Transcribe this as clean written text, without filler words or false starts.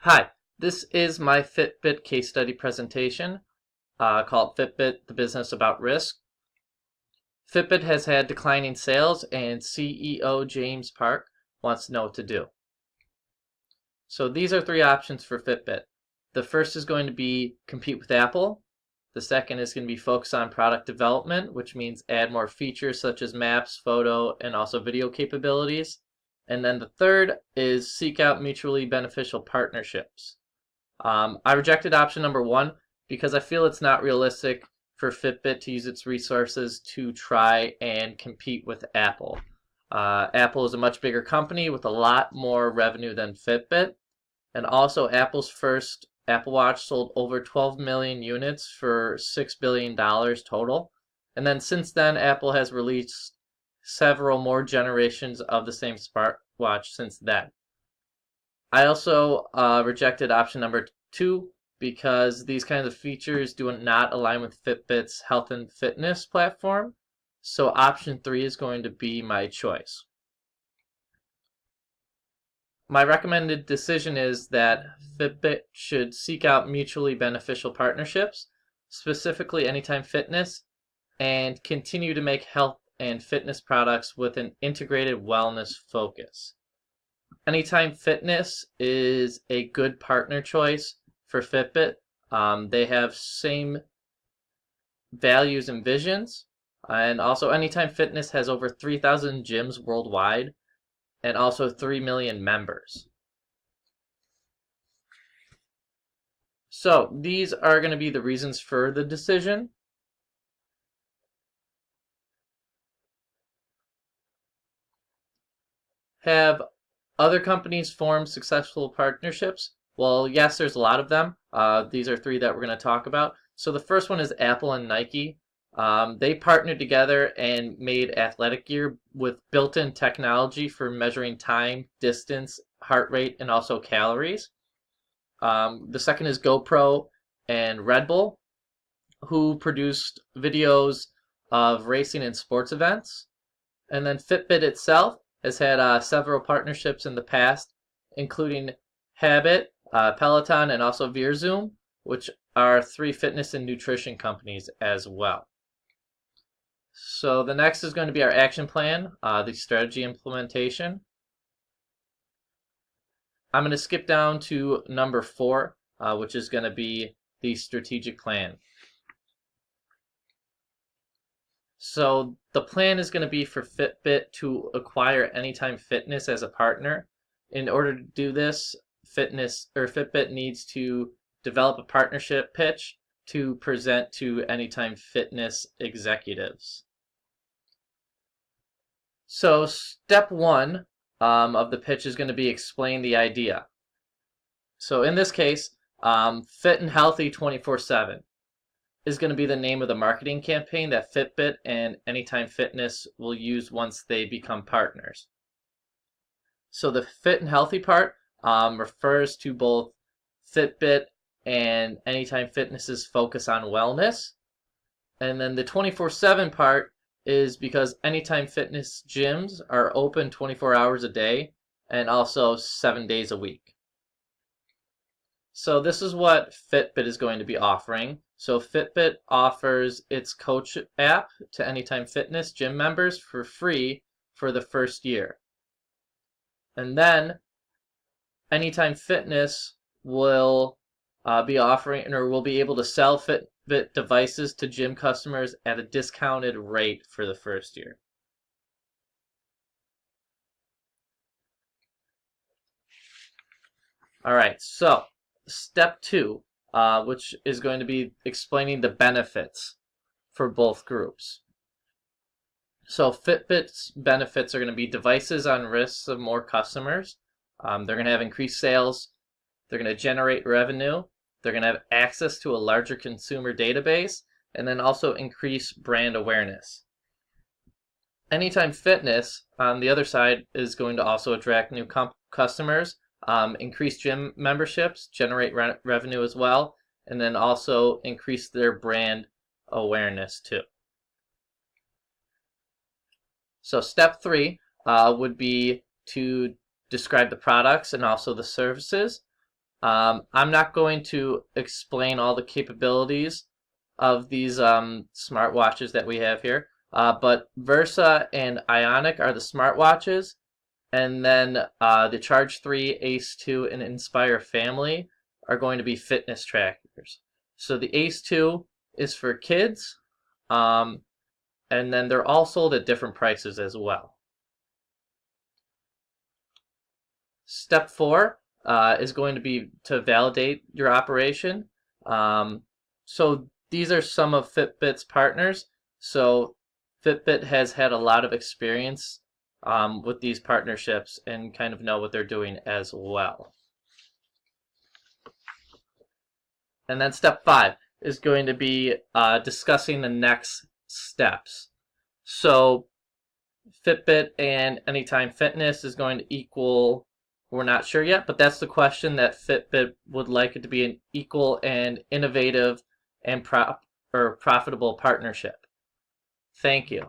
Hi, this is my Fitbit case study presentation called Fitbit, the Business About Risk. Fitbit has had declining sales and CEO James Park wants to know what to do. So these are three options for Fitbit. The first is going to be compete with Apple. The second is going to be focus on product development, which means add more features such as maps, photo, and also video capabilities. And then the third is seek out mutually beneficial partnerships. I rejected option number one because I feel it's not realistic for Fitbit to use its resources to try and compete with Apple. Apple is a much bigger company with a lot more revenue than Fitbit. And also, Apple's first Apple Watch sold over 12 million units for $6 billion total. And then since then, Apple has released several more generations of the same smartwatch since then. I also rejected option number two because these kinds of features do not align with Fitbit's health and fitness platform. So option three is going to be my choice. My recommended decision is that Fitbit should seek out mutually beneficial partnerships, specifically Anytime Fitness, and continue to make health and fitness products with an integrated wellness focus. Anytime Fitness is a good partner choice for Fitbit. They have same values and visions. And also Anytime Fitness has over 3,000 gyms worldwide and also 3 million members. So these are going to be the reasons for the decision. Have other companies formed successful partnerships? Well, yes, there's a lot of them. These are three that we're going to talk about. So the first one is Apple and Nike. They partnered together and made athletic gear with built-in technology for measuring time, distance, heart rate, and also calories. The second is GoPro and Red Bull, who produced videos of racing and sports events. And then Fitbit itself has had several partnerships in the past, including Habit, Peloton, and also VeerZoom, which are three fitness and nutrition companies as well. So the next is going to be our action plan, the strategy implementation. I'm going to skip down to number 4, which is going to be the strategic plan. So the plan is going to be for Fitbit to acquire Anytime Fitness as a partner. In order to do this, Fitbit needs to develop a partnership pitch to present to Anytime Fitness executives. So step 1 of the pitch is going to be explain the idea. So in this case, Fit and Healthy 24/7 is going to be the name of the marketing campaign that Fitbit and Anytime Fitness will use once they become partners. So the Fit and Healthy part refers to both Fitbit and Anytime Fitness's focus on wellness. And then the 24/7 part is because Anytime Fitness gyms are open 24 hours a day and also 7 days a week. So this is what Fitbit is going to be offering. So Fitbit offers its Coach app to Anytime Fitness gym members for free for the first year. And then Anytime Fitness will be offering or will be able to sell Fitbit devices to gym customers at a discounted rate for the first year. All right, so step 2, which is going to be explaining the benefits for both groups. So Fitbit's benefits are going to be devices on risks of more customers. They're going to have increased sales. They're going to generate revenue. They're going to have access to a larger consumer database, and then also increase brand awareness. Anytime Fitness, on the other side, is going to also attract new customers, increase gym memberships, generate revenue as well, and then also increase their brand awareness too. So step 3 would be to describe the products and also the services. I'm not going to explain all the capabilities of these smartwatches that we have here, but Versa and Ionic are the smartwatches, and then the Charge 3, Ace 2, and Inspire family are going to be fitness trackers. So the Ace 2 is for kids, and then they're all sold at different prices as well. Step 4 is going to be to validate your operation. So these are some of Fitbit's partners. So Fitbit has had a lot of experience with these partnerships and kind of know what they're doing as well. And then step 5 is going to be discussing the next steps. So Fitbit and Anytime Fitness is going to equal, we're not sure yet, but that's the question that Fitbit would like it to be, an equal and innovative and profitable partnership. Thank you.